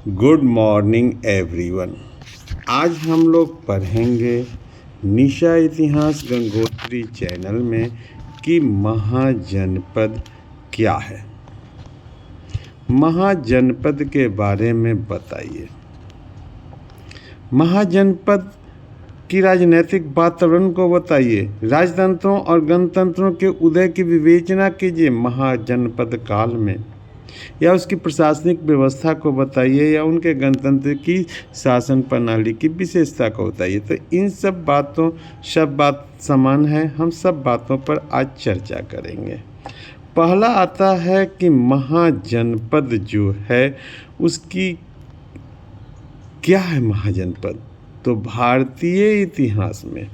Good morning everyone. आज हम लोग पढ़ेंगे निशा इतिहास गंगोत्री चैनल में कि महाजनपद क्या है। महाजनपद के बारे में बताइए। महाजनपद की राजनीतिक वातावरण को बताइए। राजतंत्रों और गणतंत्रों के उदय की विवेचना कीजिए महाजनपद काल में, या उसकी प्रशासनिक व्यवस्था को बताइए, या उनके गणतंत्र की शासन प्रणाली की विशेषता को बताइए। तो इन सब बात समान है, हम सब बातों पर आज चर्चा करेंगे। पहला आता है कि महाजनपद जो है उसकी क्या है। महाजनपद तो भारतीय इतिहास में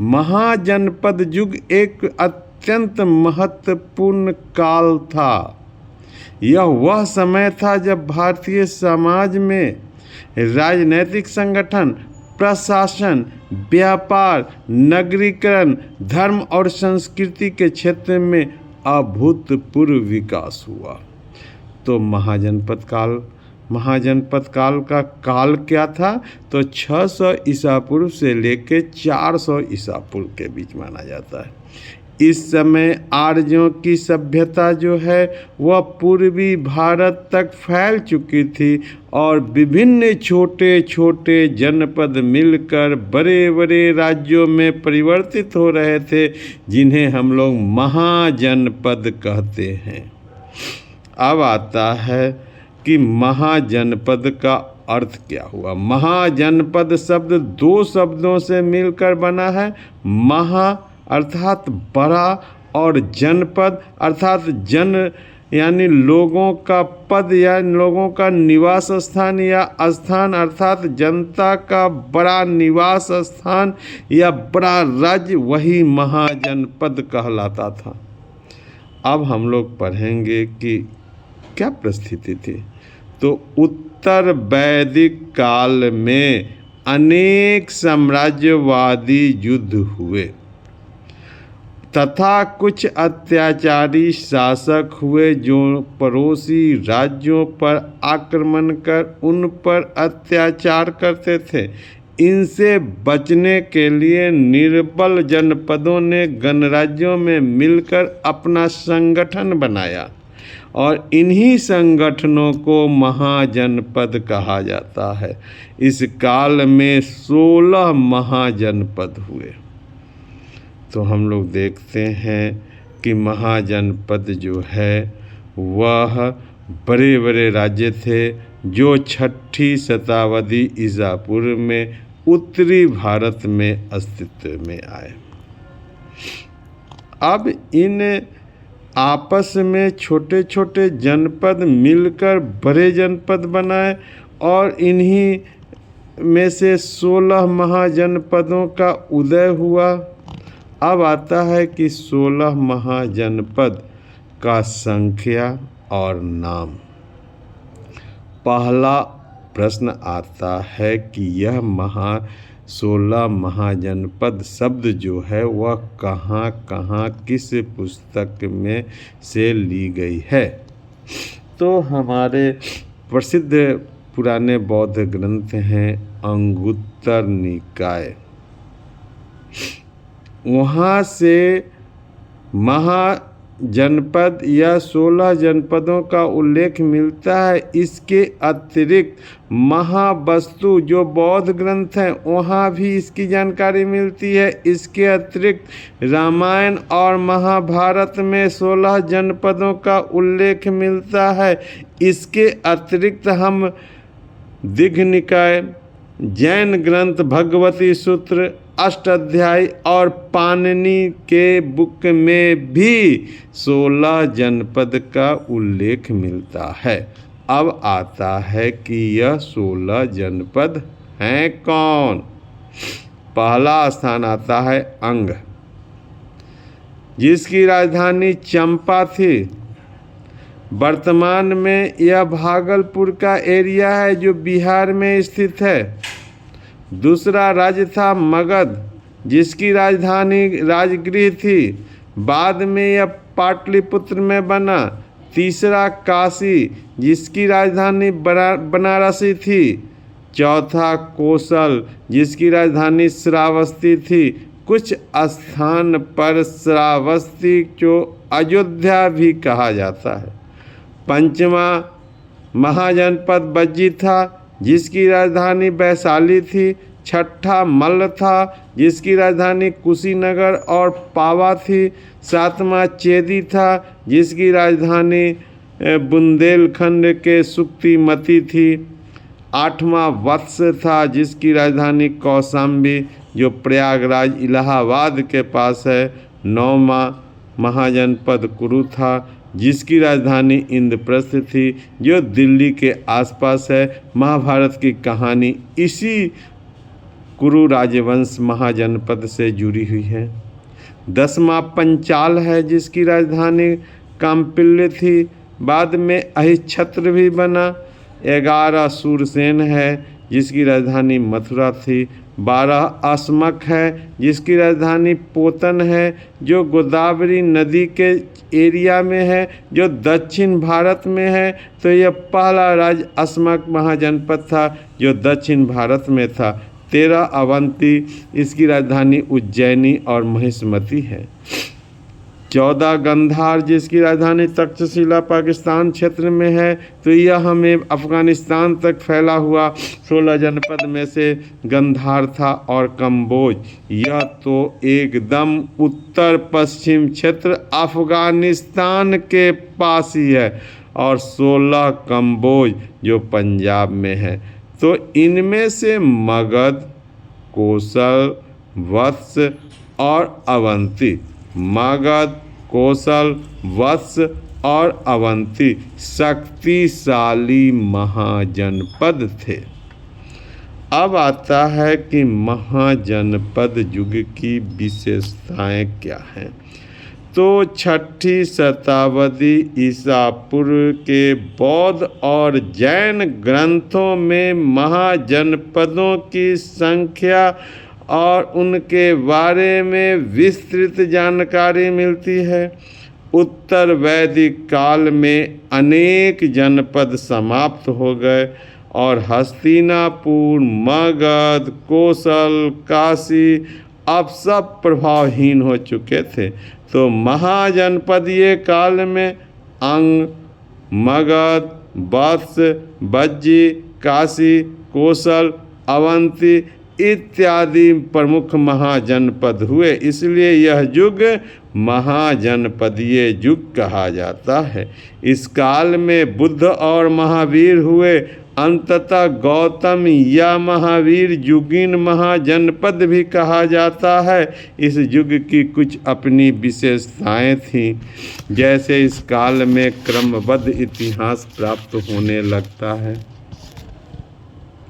महाजनपद युग एक अत्यंत महत्वपूर्ण काल था। यह वह समय था जब भारतीय समाज में राजनीतिक संगठन, प्रशासन, व्यापार, नगरीकरण, धर्म और संस्कृति के क्षेत्र में अभूतपूर्व विकास हुआ। तो महाजनपद काल का काल क्या था? तो 600 ईसा पूर्व से लेकर 400 ईसा पूर्व के बीच माना जाता है। इस समय आर्यों की सभ्यता जो है वह पूर्वी भारत तक फैल चुकी थी और विभिन्न छोटे छोटे जनपद मिलकर बड़े बड़े राज्यों में परिवर्तित हो रहे थे, जिन्हें हम लोग महाजनपद कहते हैं। अब आता है कि महाजनपद का अर्थ क्या हुआ। महाजनपद शब्द दो शब्दों से मिलकर बना है। महा अर्थात बड़ा और जनपद अर्थात जन यानी लोगों का पद या लोगों का निवास स्थान या स्थान अर्थात जनता का बड़ा निवास स्थान या बड़ा राज्य, वही महाजनपद कहलाता था। अब हम लोग पढ़ेंगे कि क्या परिस्थिति थी। तो उत्तर वैदिक काल में अनेक साम्राज्यवादी युद्ध हुए तथा कुछ अत्याचारी शासक हुए जो पड़ोसी राज्यों पर आक्रमण कर उन पर अत्याचार करते थे। इनसे बचने के लिए निर्बल जनपदों ने गणराज्यों में मिलकर अपना संगठन बनाया और इन्हीं संगठनों को महाजनपद कहा जाता है। इस काल में 16 महाजनपद हुए। तो हम लोग देखते हैं कि महाजनपद जो है वह बड़े बड़े राज्य थे जो 6ठी शताब्दी ईसा पूर्व में उत्तरी भारत में अस्तित्व में आए। अब इन आपस में छोटे छोटे जनपद मिलकर बड़े जनपद बनाए और इन्हीं में से 16 महाजनपदों का उदय हुआ। अब आता है कि 16 महाजनपद का संख्या और नाम। पहला प्रश्न आता है कि यह 16 महाजनपद शब्द जो है वह कहाँ कहाँ किस पुस्तक में से ली गई है। तो हमारे प्रसिद्ध पुराने बौद्ध ग्रंथ हैं अंगुत्तर निकाय, वहाँ से महाजनपद या 16 जनपदों का उल्लेख मिलता है। इसके अतिरिक्त महावस्तु जो बौद्ध ग्रंथ हैं वहाँ भी इसकी जानकारी मिलती है। इसके अतिरिक्त रामायण और महाभारत में 16 जनपदों का उल्लेख मिलता है। इसके अतिरिक्त हम दीघ निकाय, जैन ग्रंथ भगवती सूत्र, अष्टाध्यायी और पाणिनि के बुक में भी 16 जनपद का उल्लेख मिलता है। अब आता है कि यह 16 जनपद हैं कौन। पहला स्थान आता है अंग, जिसकी राजधानी चंपा थी। वर्तमान में यह भागलपुर का एरिया है जो बिहार में स्थित है। दूसरा राज्य था मगध, जिसकी राजधानी राजगृह थी। बाद में यह पाटलिपुत्र में बना। तीसरा काशी जिसकी राजधानी बनारसी थी। चौथा कोसल जिसकी राजधानी श्रावस्ती थी। कुछ स्थान पर श्रावस्ती को अयोध्या भी कहा जाता है। पंचमा महाजनपद बज्जी था जिसकी राजधानी वैशाली थी। छठा मल्ल था जिसकी राजधानी कुशीनगर और पावा थी। सातवां चेदी था जिसकी राजधानी बुंदेलखंड के सुक्तिमती थी। आठवां वत्स था जिसकी राजधानी कौशाम्बी जो प्रयागराज इलाहाबाद के पास है। नौवां महाजनपद कुरु था जिसकी राजधानी इंद्रप्रस्थ थी जो दिल्ली के आसपास है। महाभारत की कहानी इसी कुरु राजवंश महाजनपद से जुड़ी हुई है। 10वां पंचाल है जिसकी राजधानी काम्पिल्य थी। बाद में अहिच्छत्र भी बना। 11 सूरसेन है जिसकी राजधानी मथुरा थी। 12 अस्मक है जिसकी राजधानी पोतन है जो गोदावरी नदी के एरिया में है जो दक्षिण भारत में है। तो यह पहला राज्य अस्मक महाजनपद था जो दक्षिण भारत में था। 13 अवंती इसकी राजधानी उज्जैनी और महिष्मती है। 14 गंधार जिसकी राजधानी तक्षशिला पाकिस्तान क्षेत्र में है। तो यह हमें अफ़गानिस्तान तक फैला हुआ 16 जनपद में से गंधार था। और कम्बोज यह तो एकदम उत्तर पश्चिम क्षेत्र अफ़गानिस्तान के पास ही है। और 16 कम्बोज जो पंजाब में है। तो इनमें से मगध, कोसल, वत्स और अवंती, मगध, कोसल, वत्स और अवंती शक्तिशाली महाजनपद थे। अब आता है कि महाजनपद युग की विशेषताएं क्या हैं। तो 6ठी शताब्दी ईसा पूर्व के बौद्ध और जैन ग्रंथों में महाजनपदों की संख्या और उनके बारे में विस्तृत जानकारी मिलती है। उत्तर वैदिक काल में अनेक जनपद समाप्त हो गए और हस्तिनापुर, मगध, कोसल, काशी अब सब प्रभावहीन हो चुके थे। तो महाजनपदीय काल में अंग, मगध, वत्स, बज्जी, काशी, कोसल, अवंती इत्यादि प्रमुख महाजनपद हुए। इसलिए यह युग महाजनपदीय युग कहा जाता है। इस काल में बुद्ध और महावीर हुए। अंततः गौतम या महावीर युगीन महाजनपद भी कहा जाता है। इस युग की कुछ अपनी विशेषताएं थीं, जैसे इस काल में क्रमबद्ध इतिहास प्राप्त होने लगता है।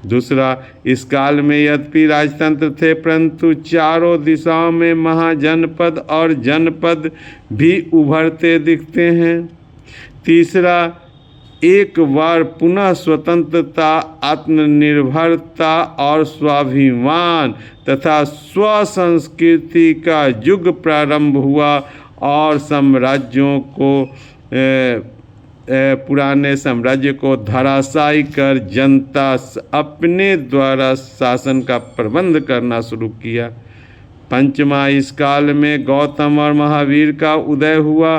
दूसरा, इस काल में यद्यपि राजतंत्र थे परंतु चारों दिशाओं में महाजनपद और जनपद भी उभरते दिखते हैं। तीसरा, एक बार पुनः स्वतंत्रता, आत्मनिर्भरता और स्वाभिमान तथा स्वसंस्कृति का युग प्रारंभ हुआ और साम्राज्यों को पुराने साम्राज्य को धराशायी कर जनता अपने द्वारा शासन का प्रबंध करना शुरू किया। पंचमा, इस काल में गौतम और महावीर का उदय हुआ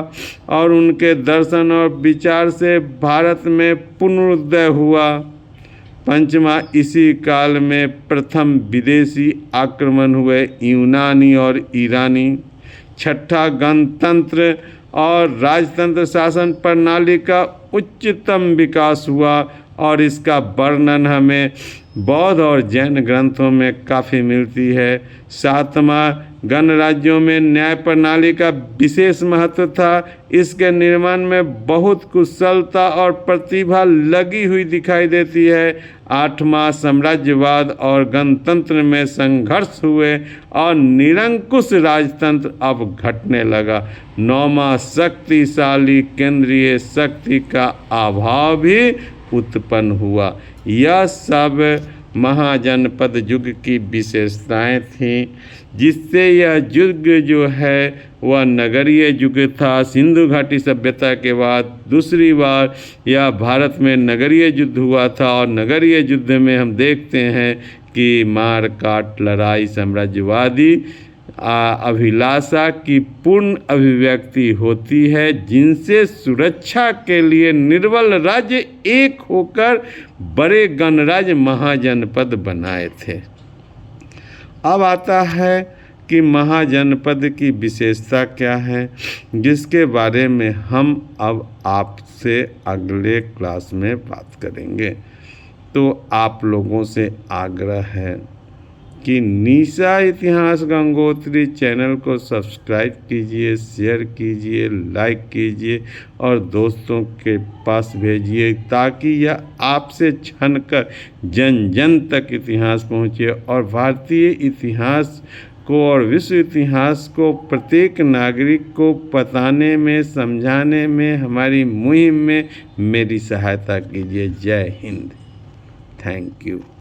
और उनके दर्शन और विचार से भारत में पुनरुदय हुआ। पंचमा, इसी काल में प्रथम विदेशी आक्रमण हुए, यूनानी और ईरानी। छठा, गणतंत्र और राजतंत्र शासन प्रणाली का उच्चतम विकास हुआ और इसका वर्णन हमें बौद्ध और जैन ग्रंथों में काफ़ी मिलती है। सातवां, गणराज्यों में न्याय प्रणाली का विशेष महत्व था। इसके निर्माण में बहुत कुशलता और प्रतिभा लगी हुई दिखाई देती है। आठवां, साम्राज्यवाद और गणतंत्र में संघर्ष हुए और निरंकुश राजतंत्र अब घटने लगा। नौवां, शक्तिशाली केंद्रीय शक्ति का अभाव भी उत्पन्न हुआ। यह सब महाजनपद युग की विशेषताएं थीं, जिससे यह युग जो है वह नगरीय युग था। सिंधु घाटी सभ्यता के बाद दूसरी बार यह भारत में नगरीय युद्ध हुआ था, और नगरीय युद्ध में हम देखते हैं कि मार काट, लड़ाई, साम्राज्यवादी अभिलाषा की पूर्ण अभिव्यक्ति होती है, जिनसे सुरक्षा के लिए निर्बल राज्य एक होकर बड़े गणराज्य महाजनपद बनाए थे। अब आता है कि महाजनपद की विशेषता क्या है, जिसके बारे में हम अब आपसे अगले क्लास में बात करेंगे। तो आप लोगों से आग्रह है कि निशा इतिहास गंगोत्री चैनल को सब्सक्राइब कीजिए, शेयर कीजिए, लाइक कीजिए और दोस्तों के पास भेजिए, ताकि यह आपसे छनकर जन जन तक इतिहास पहुँचे और भारतीय इतिहास को और विश्व इतिहास को प्रत्येक नागरिक को बताने में, समझाने में, हमारी मुहिम में मेरी सहायता कीजिए। जय हिंद। Thank you.